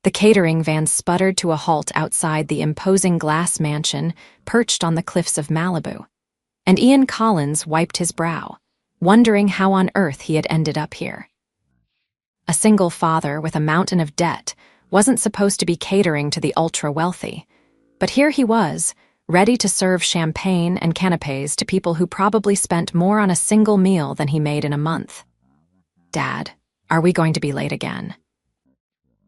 The catering van sputtered to a halt outside the imposing glass mansion perched on the cliffs of Malibu, and Ian Collins wiped his brow, wondering how on earth he had ended up here. A single father with a mountain of debt wasn't supposed to be catering to the ultra-wealthy, but here he was, ready to serve champagne and canapés to people who probably spent more on a single meal than he made in a month. "Dad, are we going to be late again?"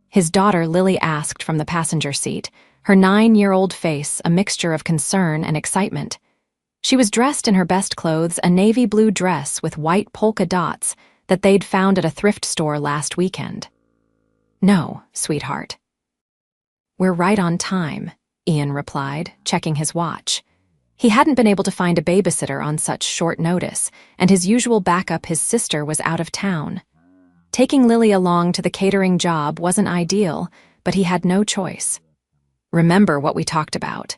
His daughter Lily asked from the passenger seat, her 9-year-old face a mixture of concern and excitement. She was dressed in her best clothes, a navy blue dress with white polka dots that they'd found at a thrift store last weekend. "No, sweetheart." "We're right on time," Ian replied, checking his watch. He hadn't been able to find a babysitter on such short notice, and his usual backup, his sister, was out of town. Taking Lily along to the catering job wasn't ideal, but he had no choice. "Remember what we talked about.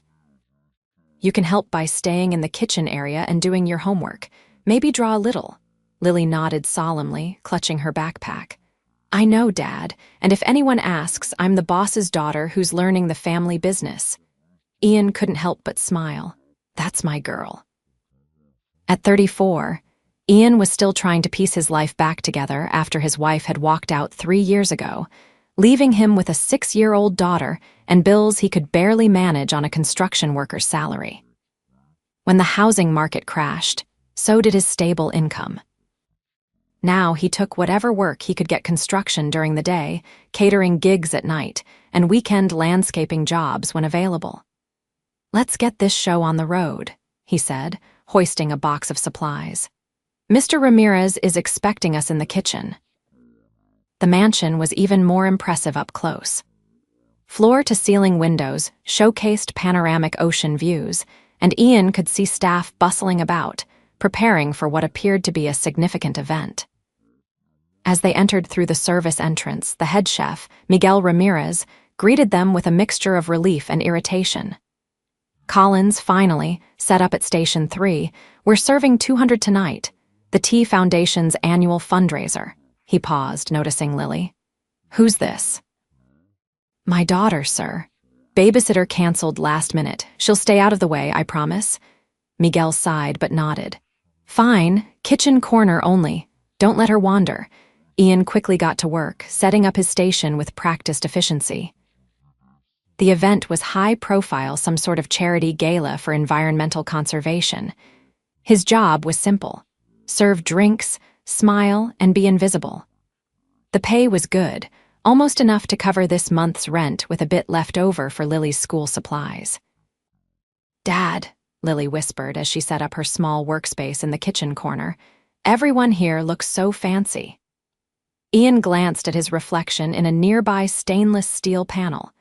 You can help by staying in the kitchen area and doing your homework. Maybe draw a little." Lily nodded solemnly, clutching her backpack. "I know, Dad, and if anyone asks, I'm the boss's daughter who's learning the family business." Ian couldn't help but smile. That's my girl. At 34, Ian was still trying to piece his life back together after his wife had walked out 3 years ago, leaving him with a 6-year-old daughter and bills he could barely manage on a construction worker's salary. When the housing market crashed, so did his stable income. Now he took whatever work he could get: construction during the day, catering gigs at night, and weekend landscaping jobs when available. "Let's get this show on the road," he said, hoisting a box of supplies. "Mr. Ramirez is expecting us in the kitchen." The mansion was even more impressive up close. Floor-to-ceiling windows showcased panoramic ocean views, and Ian could see staff bustling about, preparing for what appeared to be a significant event. As they entered through the service entrance, the head chef, Miguel Ramirez, greeted them with a mixture of relief and irritation. "Collins, finally, set up at Station 3. We're serving 200 tonight, the Tea Foundation's annual fundraiser." He paused, noticing Lily. "Who's this?" "My daughter, sir. Babysitter canceled last minute. She'll stay out of the way, I promise." Miguel sighed but nodded. "Fine, kitchen corner only. Don't let her wander." Ian quickly got to work, setting up his station with practiced efficiency. The event was high profile, some sort of charity gala for environmental conservation. His job was simple: serve drinks, smile, and be invisible. The pay was good, almost enough to cover this month's rent with a bit left over for Lily's school supplies. "Dad," Lily whispered as she set up her small workspace in the kitchen corner, "everyone here looks so fancy." Ian glanced at his reflection in a nearby stainless steel panel.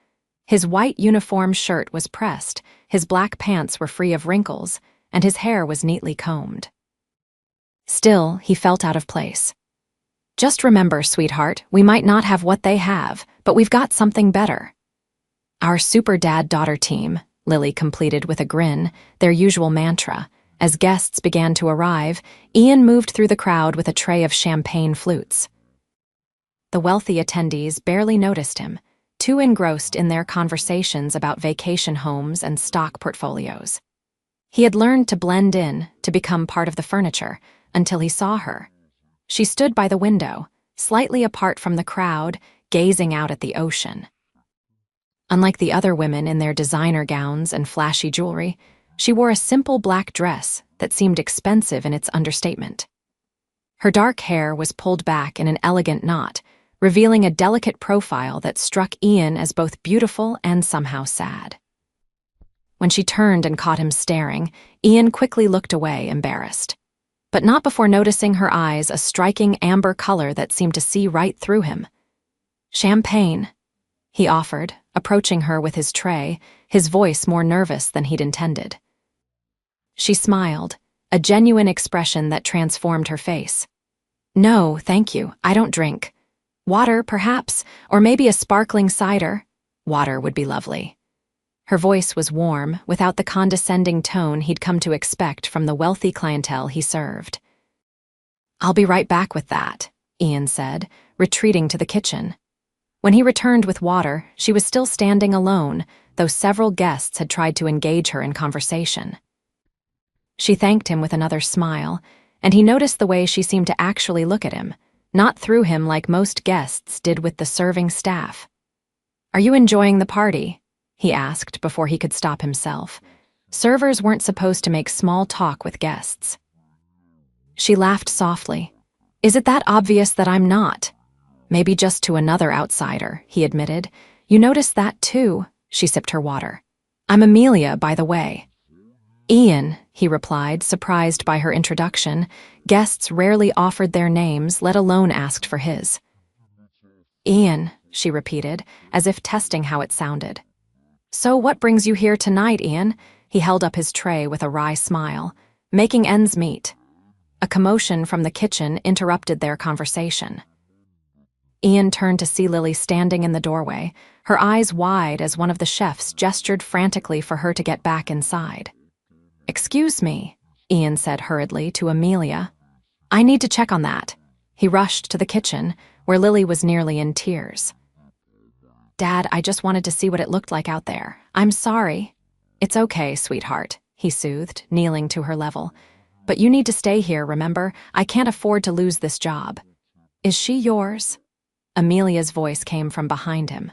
His white uniform shirt was pressed, his black pants were free of wrinkles, and his hair was neatly combed. Still, he felt out of place. "Just remember, sweetheart, we might not have what they have, but we've got something better." "Our super dad-daughter team," Lily completed with a grin, their usual mantra. As guests began to arrive, Ian moved through the crowd with a tray of champagne flutes. The wealthy attendees barely noticed him, too engrossed in their conversations about vacation homes and stock portfolios. He had learned to blend in, to become part of the furniture, until he saw her. She stood by the window, slightly apart from the crowd, gazing out at the ocean. Unlike the other women in their designer gowns and flashy jewelry, she wore a simple black dress that seemed expensive in its understatement. Her dark hair was pulled back in an elegant knot, revealing a delicate profile that struck Ian as both beautiful and somehow sad. When she turned and caught him staring, Ian quickly looked away, embarrassed. But not before noticing her eyes, a striking amber color that seemed to see right through him. "Champagne," he offered, approaching her with his tray, his voice more nervous than he'd intended. She smiled, a genuine expression that transformed her face. "No, thank you, I don't drink. Water, perhaps, or maybe a sparkling cider." "Water would be lovely." Her voice was warm, without the condescending tone he'd come to expect from the wealthy clientele he served. "I'll be right back with that," Ian said, retreating to the kitchen. When he returned with water, she was still standing alone, though several guests had tried to engage her in conversation. She thanked him with another smile, and he noticed the way she seemed to actually look at him, not through him like most guests did with the serving staff. "Are you enjoying the party?" he asked before he could stop himself. Servers weren't supposed to make small talk with guests. She laughed softly. "Is it that obvious that I'm not?" "Maybe just to another outsider," he admitted. "You noticed that too?" She sipped her water. "I'm Amelia, by the way." "Ian," he replied, surprised by her introduction. Guests rarely offered their names, let alone asked for his. "Ian," she repeated, as if testing how it sounded. "So what brings you here tonight, Ian?" He held up his tray with a wry smile. "Making ends meet." A commotion from the kitchen interrupted their conversation. Ian turned to see Lily standing in the doorway, her eyes wide as one of the chefs gestured frantically for her to get back inside. "Excuse me," Ian said hurriedly to Amelia. "I need to check on that." He rushed to the kitchen, where Lily was nearly in tears. "Dad, I just wanted to see what it looked like out there. I'm sorry." "It's okay, sweetheart," he soothed, kneeling to her level. "But you need to stay here, remember? I can't afford to lose this job." "Is she yours?" Amelia's voice came from behind him.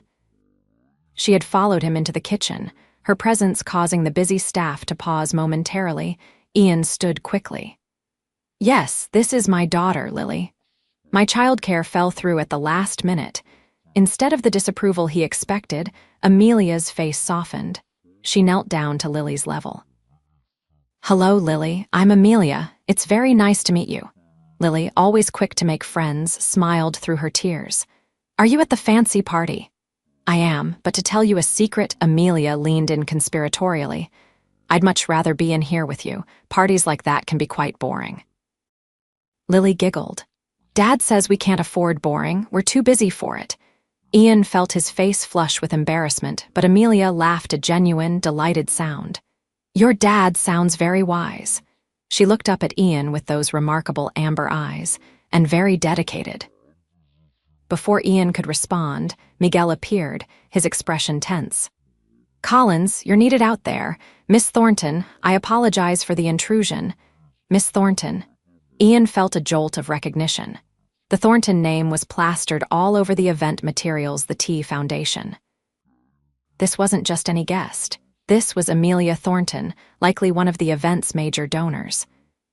She had followed him into the kitchen, her presence causing the busy staff to pause momentarily. Ian stood quickly. "Yes, this is my daughter, Lily." My childcare fell through at the last minute. Instead of the disapproval he expected, Amelia's face softened. She knelt down to Lily's level. "Hello, Lily. I'm Amelia. It's very nice to meet you." Lily, always quick to make friends, smiled through her tears. "Are you at the fancy party?" "I am, but to tell you a secret," Amelia leaned in conspiratorially. "I'd much rather be in here with you. Parties like that can be quite boring." Lily giggled. "Dad says we can't afford boring. We're too busy for it." Ian felt his face flush with embarrassment, but Amelia laughed a genuine, delighted sound. "Your dad sounds very wise." She looked up at Ian with those remarkable amber eyes, and very dedicated. Before Ian could respond, Miguel appeared, his expression tense. "Collins, you're needed out there. Miss Thornton, I apologize for the intrusion." Miss Thornton. Ian felt a jolt of recognition. The Thornton name was plastered all over the event materials, the T Foundation. This wasn't just any guest. This was Amelia Thornton, likely one of the event's major donors.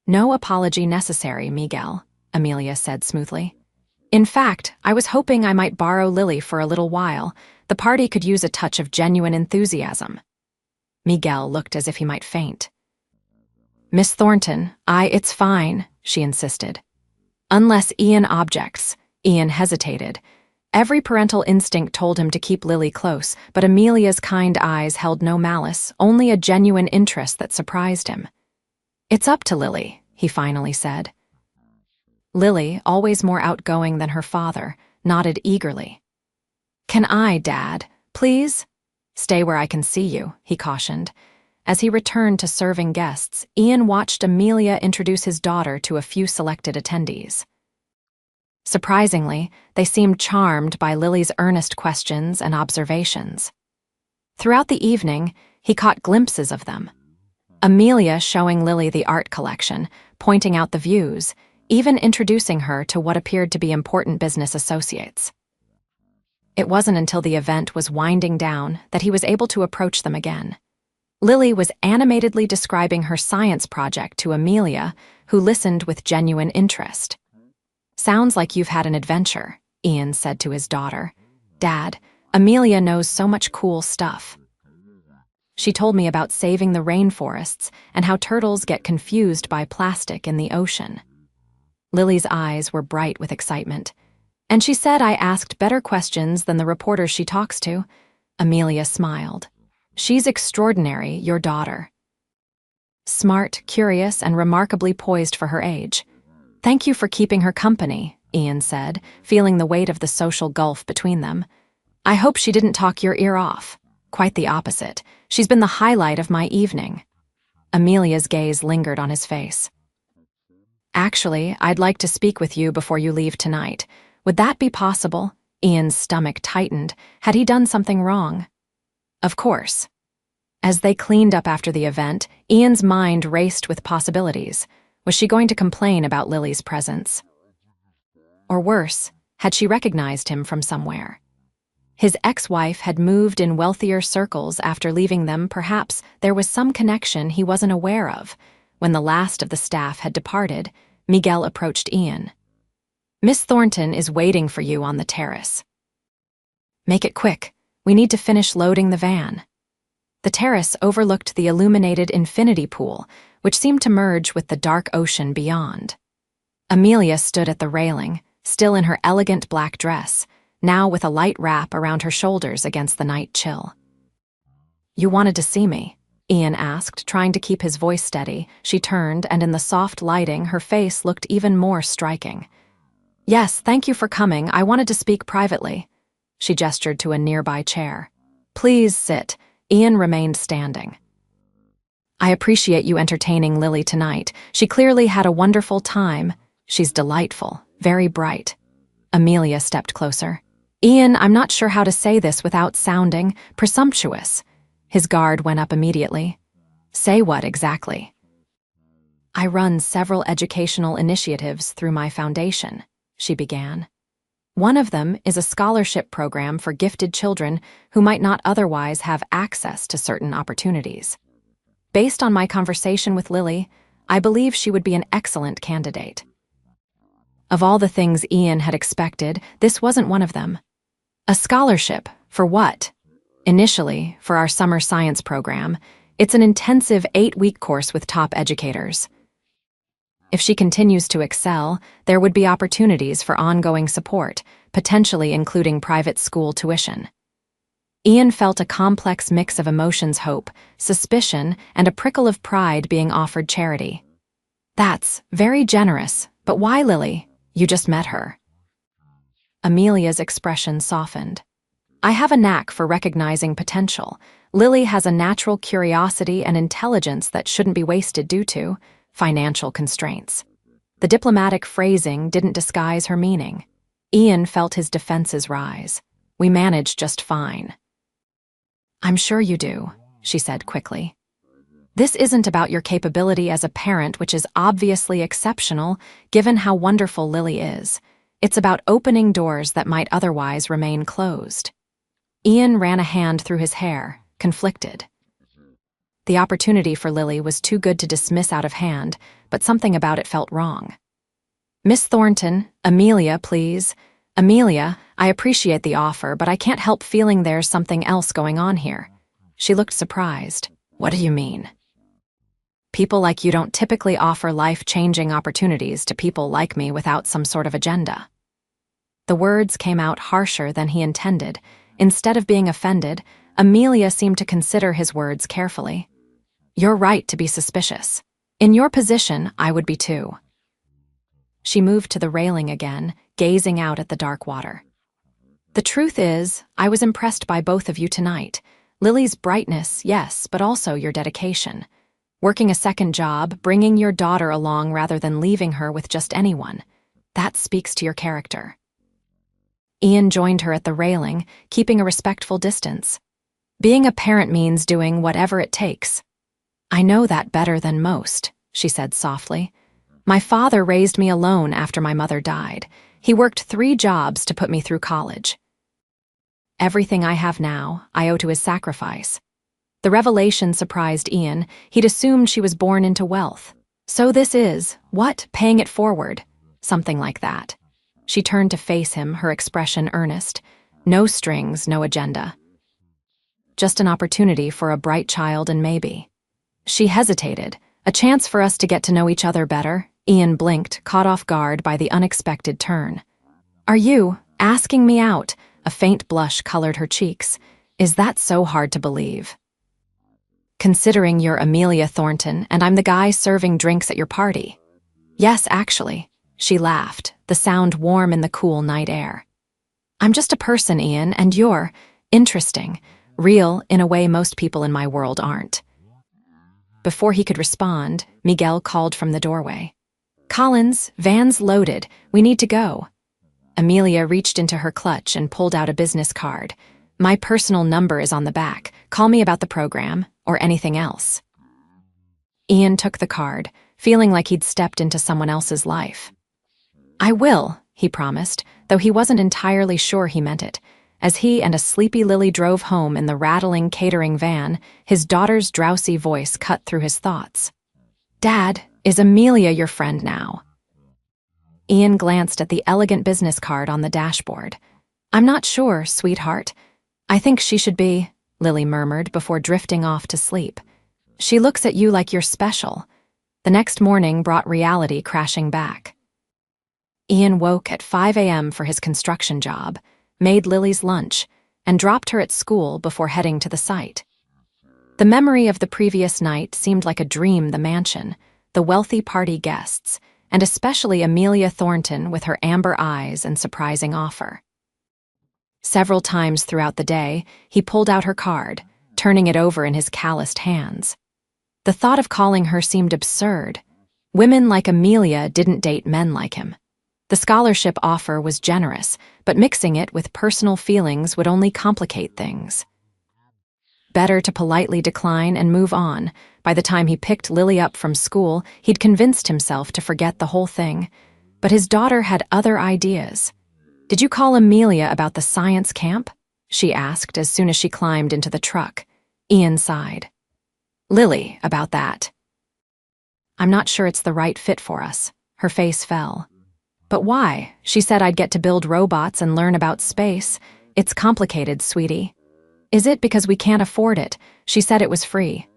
"No apology necessary, Miguel," Amelia said smoothly. "In fact, I was hoping I might borrow Lily for a little while. The party could use a touch of genuine enthusiasm." Miguel looked as if he might faint. "Miss Thornton, it's fine," she insisted. "Unless Ian objects." Ian hesitated. Every parental instinct told him to keep Lily close, but Amelia's kind eyes held no malice, only a genuine interest that surprised him. "It's up to Lily," he finally said. Lily, always more outgoing than her father, nodded eagerly. "Can I, Dad? Please?" "Stay where I can see you," he cautioned. As he returned to serving guests, Ian watched Amelia introduce his daughter to a few selected attendees. Surprisingly, they seemed charmed by Lily's earnest questions and observations. Throughout the evening, he caught glimpses of them. Amelia showing Lily the art collection, pointing out the views, even introducing her to what appeared to be important business associates. It wasn't until the event was winding down that he was able to approach them again. Lily was animatedly describing her science project to Amelia, who listened with genuine interest. "Sounds like you've had an adventure," Ian said to his daughter. "Dad, Amelia knows so much cool stuff. She told me about saving the rainforests and how turtles get confused by plastic in the ocean." Lily's eyes were bright with excitement. "And she said I asked better questions than the reporters she talks to." Amelia smiled. "She's extraordinary, your daughter. Smart, curious, and remarkably poised for her age." "Thank you for keeping her company," Ian said, feeling the weight of the social gulf between them. "I hope she didn't talk your ear off." "Quite the opposite. She's been the highlight of my evening." Amelia's gaze lingered on his face. "Actually, I'd like to speak with you before you leave tonight. Would that be possible?" Ian's stomach tightened. Had he done something wrong? Of course. As they cleaned up after the event, Ian's mind raced with possibilities. Was she going to complain about Lily's presence? Or worse, had she recognized him from somewhere? His ex-wife had moved in wealthier circles after leaving them. Perhaps there was some connection he wasn't aware of. When the last of the staff had departed, Miguel approached Ian. "Miss Thornton is waiting for you on the terrace." "Make it quick. We need to finish loading the van." The terrace overlooked the illuminated infinity pool, which seemed to merge with the dark ocean beyond. Amelia stood at the railing, still in her elegant black dress, now with a light wrap around her shoulders against the night chill. "You wanted to see me?" Ian asked, trying to keep his voice steady. She turned, and in the soft lighting, her face looked even more striking. "Yes, thank you for coming. I wanted to speak privately." She gestured to a nearby chair. "Please sit." Ian remained standing. "I appreciate you entertaining Lily tonight. She clearly had a wonderful time. She's delightful, very bright." Amelia stepped closer. "Ian, I'm not sure how to say this without sounding presumptuous." His guard went up immediately. "Say what exactly?" "I run several educational initiatives through my foundation," she began. "One of them is a scholarship program for gifted children who might not otherwise have access to certain opportunities. Based on my conversation with Lily, I believe she would be an excellent candidate." Of all the things Ian had expected, this wasn't one of them. A scholarship, for what? Initially, for our summer science program, it's an intensive 8-week course with top educators. If she continues to excel, there would be opportunities for ongoing support, potentially including private school tuition. Ian felt a complex mix of emotions: hope, suspicion, and a prickle of pride being offered charity. "That's very generous, but why Lily? You just met her." Amelia's expression softened. "I have a knack for recognizing potential. Lily has a natural curiosity and intelligence that shouldn't be wasted due to financial constraints." The diplomatic phrasing didn't disguise her meaning. Ian felt his defenses rise. "We manage just fine." "I'm sure you do," she said quickly. "This isn't about your capability as a parent, which is obviously exceptional, given how wonderful Lily is. It's about opening doors that might otherwise remain closed." Ian ran a hand through his hair, conflicted. The opportunity for Lily was too good to dismiss out of hand, but something about it felt wrong. "Miss Thornton, Amelia, please." "Amelia, I appreciate the offer, but I can't help feeling there's something else going on here." She looked surprised. "What do you mean?" "People like you don't typically offer life-changing opportunities to people like me without some sort of agenda." The words came out harsher than he intended. Instead of being offended, Amelia seemed to consider his words carefully. "You're right to be suspicious. In your position, I would be too." She moved to the railing again, gazing out at the dark water. "The truth is, I was impressed by both of you tonight. Lily's brightness, yes, but also your dedication. Working a second job, bringing your daughter along rather than leaving her with just anyone. That speaks to your character." Ian joined her at the railing, keeping a respectful distance. "Being a parent means doing whatever it takes." "I know that better than most," she said softly. "My father raised me alone after my mother died. He worked 3 jobs to put me through college. Everything I have now, I owe to his sacrifice." The revelation surprised Ian. He'd assumed she was born into wealth. "So this is, what, paying it forward?" Something like that. She turned to face him, her expression earnest. No strings, no agenda. Just an opportunity for a bright child and maybe. She hesitated. "A chance for us to get to know each other better." Ian blinked, caught off guard by the unexpected turn. "Are you asking me out?" A faint blush colored her cheeks. "Is that so hard to believe? Considering you're Amelia Thornton and I'm the guy serving drinks at your party." "Yes, actually." She laughed, the sound warm in the cool night air. "I'm just a person, Ian, and you're interesting, real in a way most people in my world aren't." Before he could respond, Miguel called from the doorway. "Collins, van's loaded. We need to go." Amelia reached into her clutch and pulled out a business card. My personal number is on the back. Call me about the program, or anything else. Ian took the card, feeling like he'd stepped into someone else's life. I will, he promised, though he wasn't entirely sure he meant it. As he and a sleepy Lily drove home in the rattling catering van, his daughter's drowsy voice cut through his thoughts. Dad, is Amelia your friend now? Ian glanced at the elegant business card on the dashboard. I'm not sure, sweetheart. I think she should be, Lily murmured before drifting off to sleep. She looks at you like you're special. The next morning brought reality crashing back. Ian woke at 5 a.m. for his construction job, made Lily's lunch, and dropped her at school before heading to the site. The memory of the previous night seemed like a dream: the mansion, the wealthy party guests, and especially Amelia Thornton with her amber eyes and surprising offer. Several times throughout the day, he pulled out her card, turning it over in his calloused hands. The thought of calling her seemed absurd. Women like Amelia didn't date men like him. The scholarship offer was generous, but mixing it with personal feelings would only complicate things. Better to politely decline and move on. By the time he picked Lily up from school, he'd convinced himself to forget the whole thing. But his daughter had other ideas. Did you call Amelia about the science camp? She asked as soon as she climbed into the truck. Ian sighed. Lily, about that. I'm not sure it's the right fit for us. Her face fell. But why? She said I'd get to build robots and learn about space. It's complicated, sweetie. Is it because we can't afford it? She said it was free.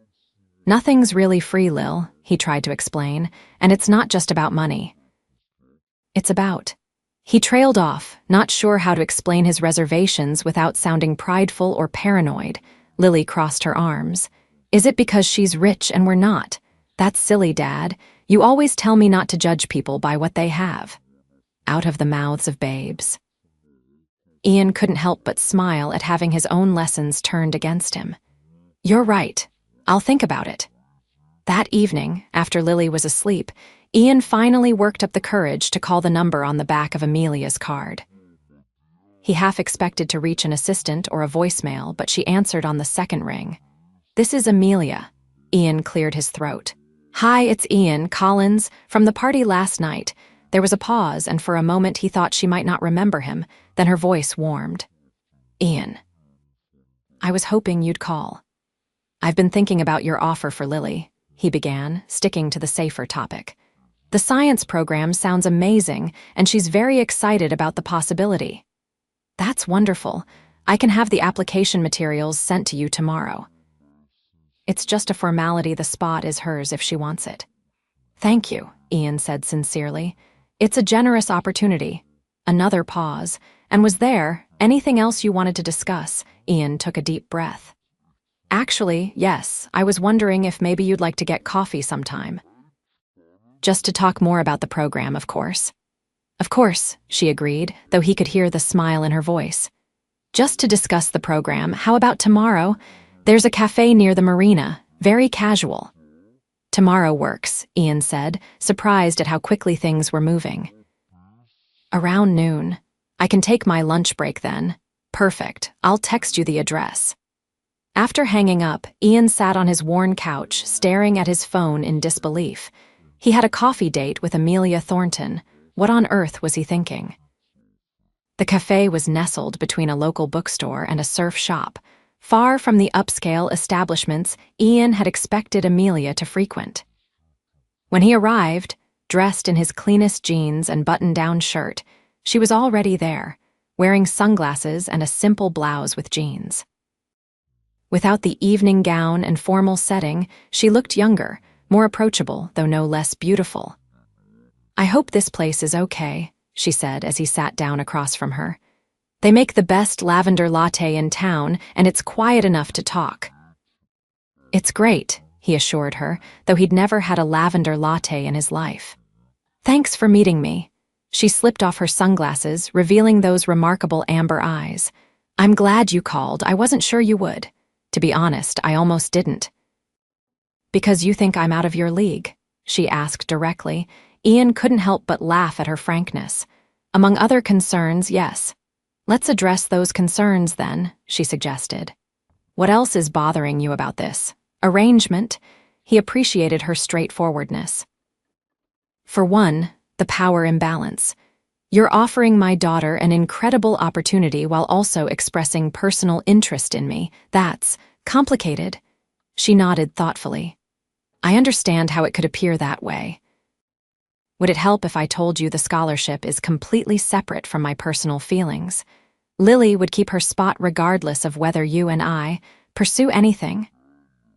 Nothing's really free, Lil, he tried to explain, and it's not just about money. It's about... He trailed off, not sure how to explain his reservations without sounding prideful or paranoid. Lily crossed her arms. Is it because she's rich and we're not? That's silly, Dad. You always tell me not to judge people by what they have. Out of the mouths of babes. Ian couldn't help but smile at having his own lessons turned against him. You're right. I'll think about it. That evening, after Lily was asleep, Ian finally worked up the courage to call the number on the back of Amelia's card. He half expected to reach an assistant or a voicemail, but she answered on the second ring. This is Amelia. Ian cleared his throat. Hi, it's Ian Collins, from the party last night. There was a pause, and for a moment he thought she might not remember him. Then her voice warmed. Ian. I was hoping you'd call. I've been thinking about your offer for Lily, he began, sticking to the safer topic. The science program sounds amazing, and she's very excited about the possibility. That's wonderful. I can have the application materials sent to you tomorrow. It's just a formality. The spot is hers if she wants it. Thank you, Ian said sincerely. It's a generous opportunity. Another pause. And was there anything else you wanted to discuss? Ian took a deep breath. Actually, yes. I was wondering if maybe you'd like to get coffee sometime. Just to talk more about the program, of course. Of course, she agreed, though he could hear the smile in her voice. Just to discuss the program, how about tomorrow? There's a cafe near the marina, very casual. Tomorrow works, Ian said, surprised at how quickly things were moving. Around noon. I can take my lunch break then. Perfect. I'll text you the address. After hanging up, Ian sat on his worn couch, staring at his phone in disbelief. He had a coffee date with Amelia Thornton. What on earth was he thinking? The cafe was nestled between a local bookstore and a surf shop, far from the upscale establishments Ian had expected Amelia to frequent. When he arrived, dressed in his cleanest jeans and button-down shirt, she was already there, wearing sunglasses and a simple blouse with jeans. Without the evening gown and formal setting, she looked younger, more approachable, though no less beautiful. I hope this place is okay, she said as he sat down across from her. They make the best lavender latte in town, and it's quiet enough to talk. It's great, he assured her, though he'd never had a lavender latte in his life. Thanks for meeting me. She slipped off her sunglasses, revealing those remarkable amber eyes. I'm glad you called. I wasn't sure you would. To be honest, I almost didn't. Because you think I'm out of your league? She asked directly. Ian couldn't help but laugh at her frankness. Among other concerns, yes. Let's address those concerns then, she suggested. What else is bothering you about this arrangement? He appreciated her straightforwardness. For one, the power imbalance. You're offering my daughter an incredible opportunity while also expressing personal interest in me. That's complicated. She nodded thoughtfully. I understand how it could appear that way. Would it help if I told you the scholarship is completely separate from my personal feelings? Lily would keep her spot regardless of whether you and I pursue anything.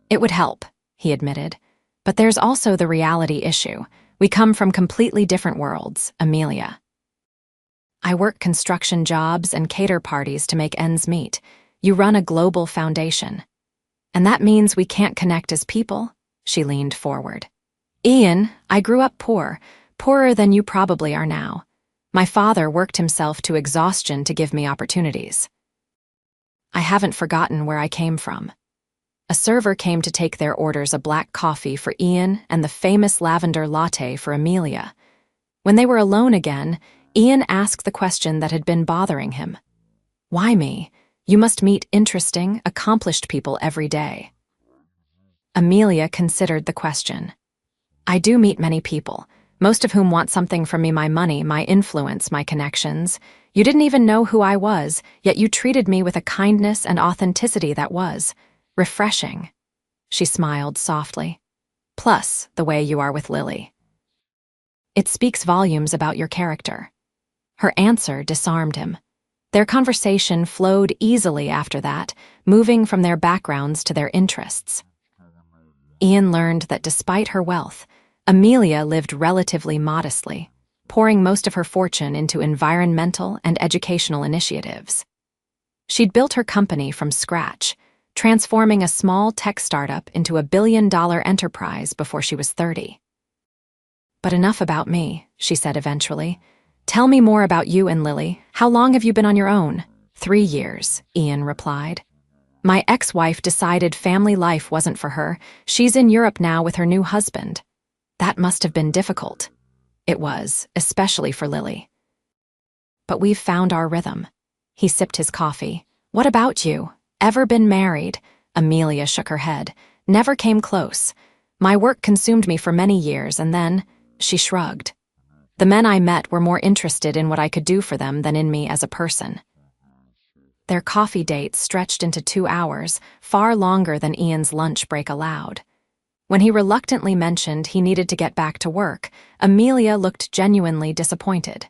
It would help, he admitted. But there's also the reality issue. We come from completely different worlds, Amelia. I work construction jobs and cater parties to make ends meet. You run a global foundation. And that means we can't connect as people? She leaned forward. Ian, I grew up poor, poorer than you probably are now. My father worked himself to exhaustion to give me opportunities. I haven't forgotten where I came from. A server came to take their orders, a black coffee for Ian and the famous lavender latte for Amelia. When they were alone again, Ian asked the question that had been bothering him. Why me? You must meet interesting, accomplished people every day. Amelia considered the question. I do meet many people, most of whom want something from me, my money, my influence, my connections. You didn't even know who I was, yet you treated me with a kindness and authenticity that was refreshing. She smiled softly. Plus, the way you are with Lily. It speaks volumes about your character. Her answer disarmed him. Their conversation flowed easily after that, moving from their backgrounds to their interests. Ian learned that despite her wealth, Amelia lived relatively modestly, pouring most of her fortune into environmental and educational initiatives. She'd built her company from scratch, transforming a small tech startup into a billion-dollar enterprise before she was 30. But enough about me, she said eventually. Tell me more about you and Lily. How long have you been on your own? 3 years, Ian replied. My ex-wife decided family life wasn't for her. She's in Europe now with her new husband. That must have been difficult. It was, especially for Lily. But we've found our rhythm. He sipped his coffee. What about you? Ever been married? Amelia shook her head. Never came close. My work consumed me for many years, and then, she shrugged. The men I met were more interested in what I could do for them than in me as a person. Their coffee date stretched into 2 hours, far longer than Ian's lunch break allowed. When he reluctantly mentioned he needed to get back to work, Amelia looked genuinely disappointed.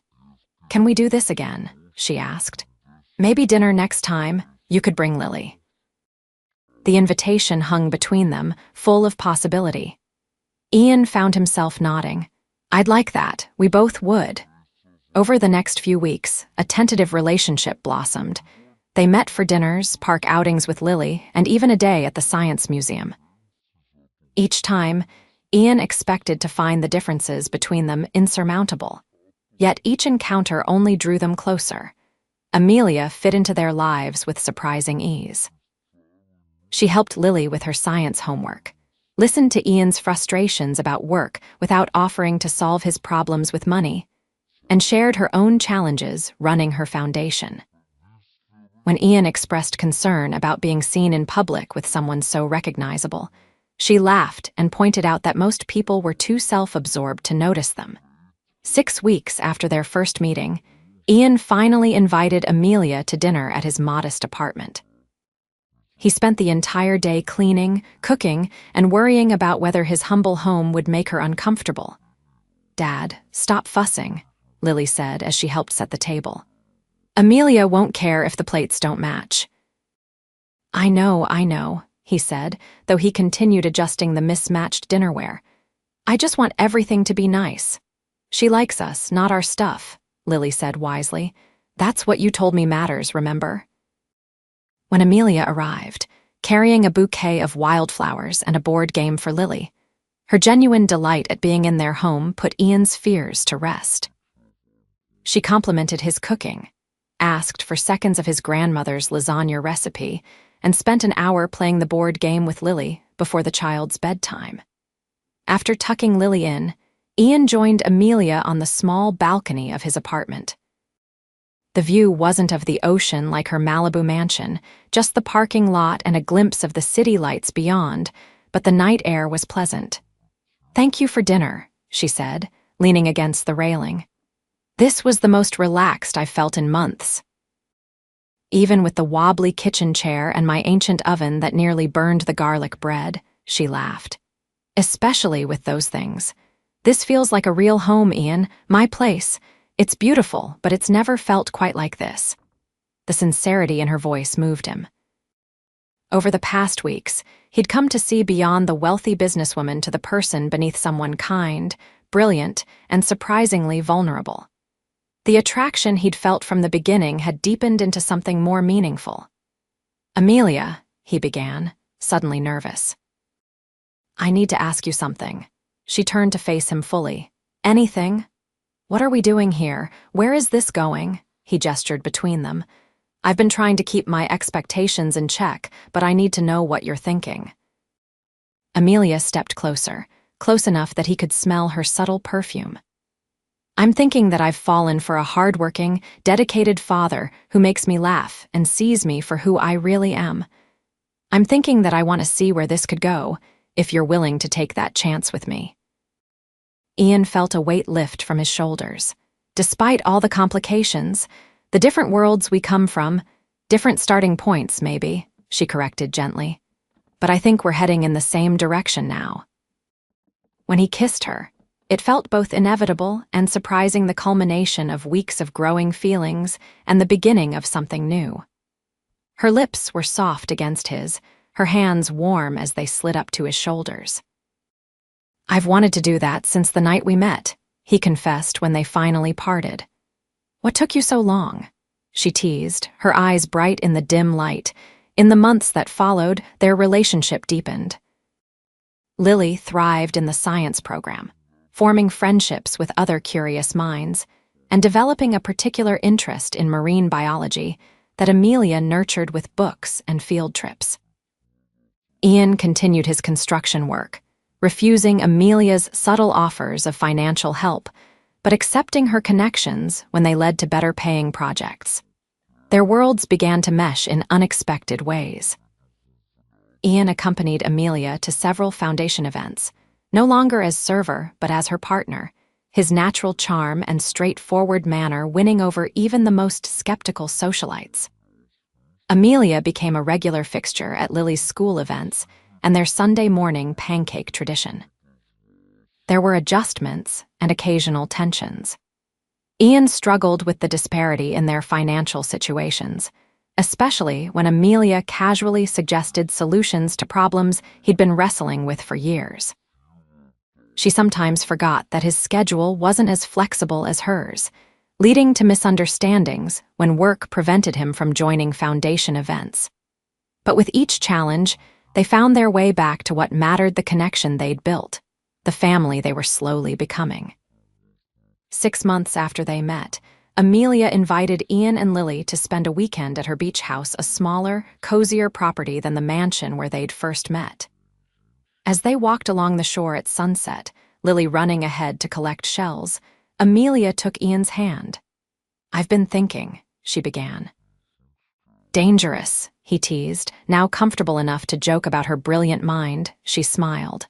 Can we do this again? She asked. Maybe dinner next time. You could bring Lily. The invitation hung between them, full of possibility. Ian found himself nodding. I'd like that. We both would. Over the next few weeks, a tentative relationship blossomed. They met for dinners, park outings with Lily, and even a day at the Science Museum. Each time, Ian expected to find the differences between them insurmountable. Yet each encounter only drew them closer. Amelia fit into their lives with surprising ease. She helped Lily with her science homework, listened to Ian's frustrations about work without offering to solve his problems with money, and shared her own challenges running her foundation. When Ian expressed concern about being seen in public with someone so recognizable, she laughed and pointed out that most people were too self-absorbed to notice them. 6 weeks after their first meeting, Ian finally invited Amelia to dinner at his modest apartment. He spent the entire day cleaning, cooking, and worrying about whether his humble home would make her uncomfortable. Dad, stop fussing, Lily said as she helped set the table. Amelia won't care if the plates don't match. I know, he said, though he continued adjusting the mismatched dinnerware. I just want everything to be nice. She likes us, not our stuff, Lily said wisely. That's what you told me matters, remember? When Amelia arrived, carrying a bouquet of wildflowers and a board game for Lily, her genuine delight at being in their home put Ian's fears to rest. She complimented his cooking, asked for seconds of his grandmother's lasagna recipe, and spent an hour playing the board game with Lily before the child's bedtime. After tucking Lily in, Ian joined Amelia on the small balcony of his apartment. The view wasn't of the ocean like her Malibu mansion, just the parking lot and a glimpse of the city lights beyond, but the night air was pleasant. "Thank you for dinner," she said, leaning against the railing. "This was the most relaxed I've felt in months." "Even with the wobbly kitchen chair and my ancient oven that nearly burned the garlic bread," she laughed. "Especially with those things. This feels like a real home, Ian, my place. It's beautiful, but it's never felt quite like this." The sincerity in her voice moved him. Over the past weeks, he'd come to see beyond the wealthy businesswoman to the person beneath someone kind, brilliant, and surprisingly vulnerable. The attraction he'd felt from the beginning had deepened into something more meaningful. "Amelia," he began, suddenly nervous. "I need to ask you something." She turned to face him fully. "Anything? What are we doing here? Where is this going?" He gestured between them. "I've been trying to keep my expectations in check, but I need to know what you're thinking." Amelia stepped closer, close enough that he could smell her subtle perfume. "I'm thinking that I've fallen for a hardworking, dedicated father who makes me laugh and sees me for who I really am. I'm thinking that I want to see where this could go, if you're willing to take that chance with me." Ian felt a weight lift from his shoulders. Despite all the complications, the different worlds we come from, different starting points, maybe, she corrected gently. "But I think we're heading in the same direction now." When he kissed her, it felt both inevitable and surprising, the culmination of weeks of growing feelings and the beginning of something new. Her lips were soft against his, her hands warm as they slid up to his shoulders. "I've wanted to do that since the night we met," he confessed when they finally parted. "What took you so long?" she teased, her eyes bright in the dim light. In the months that followed, their relationship deepened. Lily thrived in the science program, forming friendships with other curious minds, and developing a particular interest in marine biology that Amelia nurtured with books and field trips. Ian continued his construction work, refusing Amelia's subtle offers of financial help, but accepting her connections when they led to better-paying projects. Their worlds began to mesh in unexpected ways. Ian accompanied Amelia to several foundation events, no longer as server but as her partner, his natural charm and straightforward manner winning over even the most skeptical socialites. Amelia became a regular fixture at Lily's school events and their Sunday morning pancake tradition. There were adjustments and occasional tensions. Ian struggled with the disparity in their financial situations, especially when Amelia casually suggested solutions to problems he'd been wrestling with for years. She sometimes forgot that his schedule wasn't as flexible as hers, leading to misunderstandings when work prevented him from joining foundation events. But with each challenge, they found their way back to what mattered: the connection they'd built, the family they were slowly becoming. 6 months after they met, Amelia invited Ian and Lily to spend a weekend at her beach house, a smaller, cozier property than the mansion where they'd first met. As they walked along the shore at sunset, Lily running ahead to collect shells, Amelia took Ian's hand. "I've been thinking," she began. "Dangerous," he teased, now comfortable enough to joke about her brilliant mind. She smiled.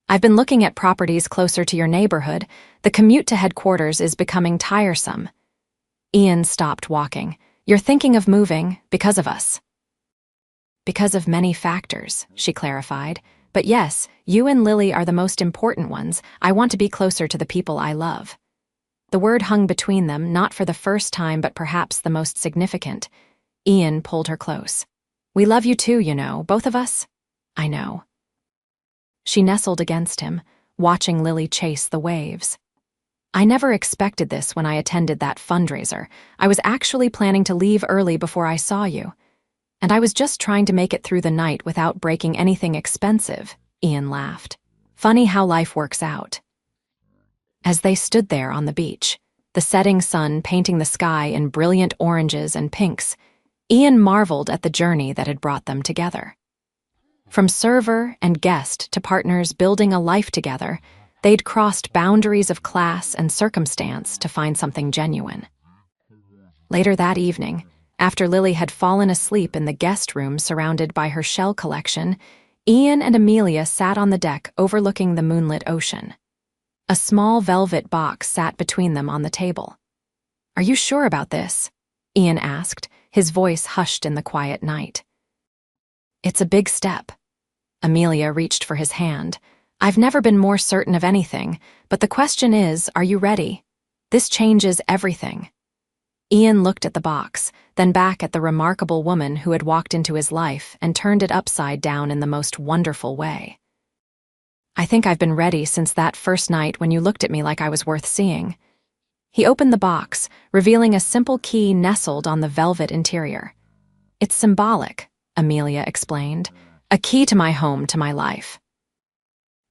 "I've been looking at properties closer to your neighborhood. The commute to headquarters is becoming tiresome." Ian stopped walking. "You're thinking of moving because of us." "Because of many factors," she clarified. "But yes, you and Lily are the most important ones. I want to be closer to the people I love." The word hung between them, not for the first time, but perhaps the most significant. Ian pulled her close. "We love you too, you know, both of us." "I know." She nestled against him, watching Lily chase the waves. "I never expected this when I attended that fundraiser. I was actually planning to leave early before I saw you. And I was just trying to make it through the night without breaking anything expensive," Ian laughed. "Funny how life works out." As they stood there on the beach, the setting sun painting the sky in brilliant oranges and pinks, Ian marveled at the journey that had brought them together. From server and guest to partners building a life together, they'd crossed boundaries of class and circumstance to find something genuine. Later that evening, after Lily had fallen asleep in the guest room surrounded by her shell collection, Ian and Amelia sat on the deck overlooking the moonlit ocean. A small velvet box sat between them on the table. "Are you sure about this?" Ian asked, his voice hushed in the quiet night. "It's a big step." Amelia reached for his hand. "I've never been more certain of anything, but the question is, are you ready? This changes everything." Ian looked at the box, then back at the remarkable woman who had walked into his life and turned it upside down in the most wonderful way. "I think I've been ready since that first night when you looked at me like I was worth seeing." He opened the box, revealing a simple key nestled on the velvet interior. "It's symbolic," Amelia explained. "A key to my home, to my life.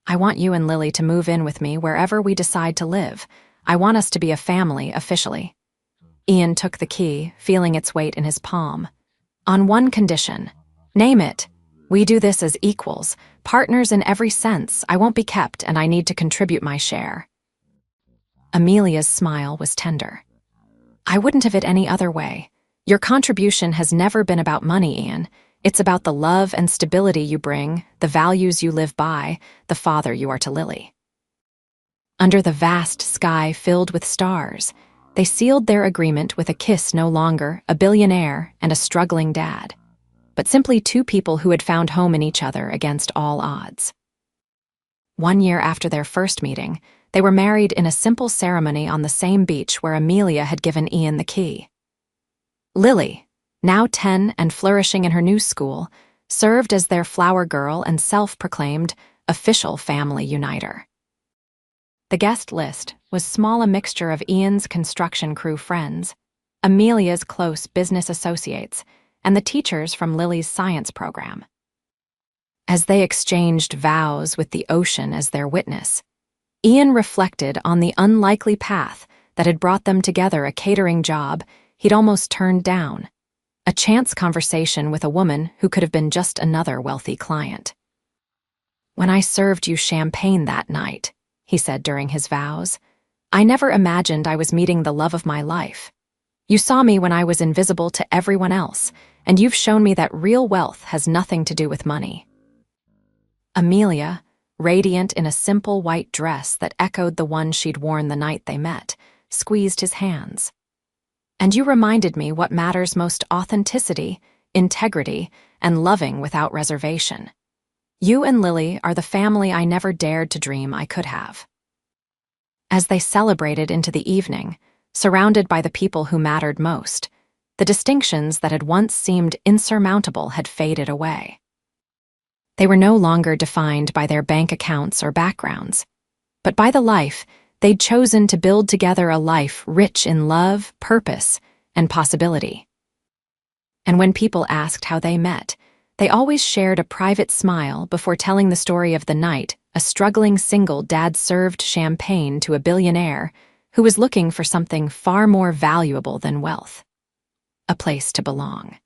I want you and Lily to move in with me wherever we decide to live. I want us to be a family, officially." Ian took the key, feeling its weight in his palm. "On one condition. Name it. We do this as equals, partners in every sense. I won't be kept, and I need to contribute my share." Amelia's smile was tender. "I wouldn't have it any other way. Your contribution has never been about money, Ian. It's about the love and stability you bring, the values you live by, the father you are to Lily." Under the vast sky filled with stars, they sealed their agreement with a kiss, no longer a billionaire and a struggling dad, but simply two people who had found home in each other against all odds. 1 year after their first meeting, they were married in a simple ceremony on the same beach where Amelia had given Ian the key. Lily, now 10 and flourishing in her new school, served as their flower girl and self-proclaimed official family uniter. The guest list was small, a mixture of Ian's construction crew friends, Amelia's close business associates, and the teachers from Lily's science program. As they exchanged vows with the ocean as their witness, Ian reflected on the unlikely path that had brought them together: a catering job he'd almost turned down, a chance conversation with a woman who could have been just another wealthy client. "When I served you champagne that night," he said during his vows, "I never imagined I was meeting the love of my life. You saw me when I was invisible to everyone else, and you've shown me that real wealth has nothing to do with money." Amelia, radiant in a simple white dress that echoed the one she'd worn the night they met, squeezed his hands. "And you reminded me what matters most: authenticity, integrity, and loving without reservation. You and Lily are the family I never dared to dream I could have." As they celebrated into the evening, surrounded by the people who mattered most, the distinctions that had once seemed insurmountable had faded away. They were no longer defined by their bank accounts or backgrounds, but by the life they'd chosen to build together, a life rich in love, purpose, and possibility. And when people asked how they met, they always shared a private smile before telling the story of the night a struggling single dad served champagne to a billionaire who was looking for something far more valuable than wealth: a place to belong.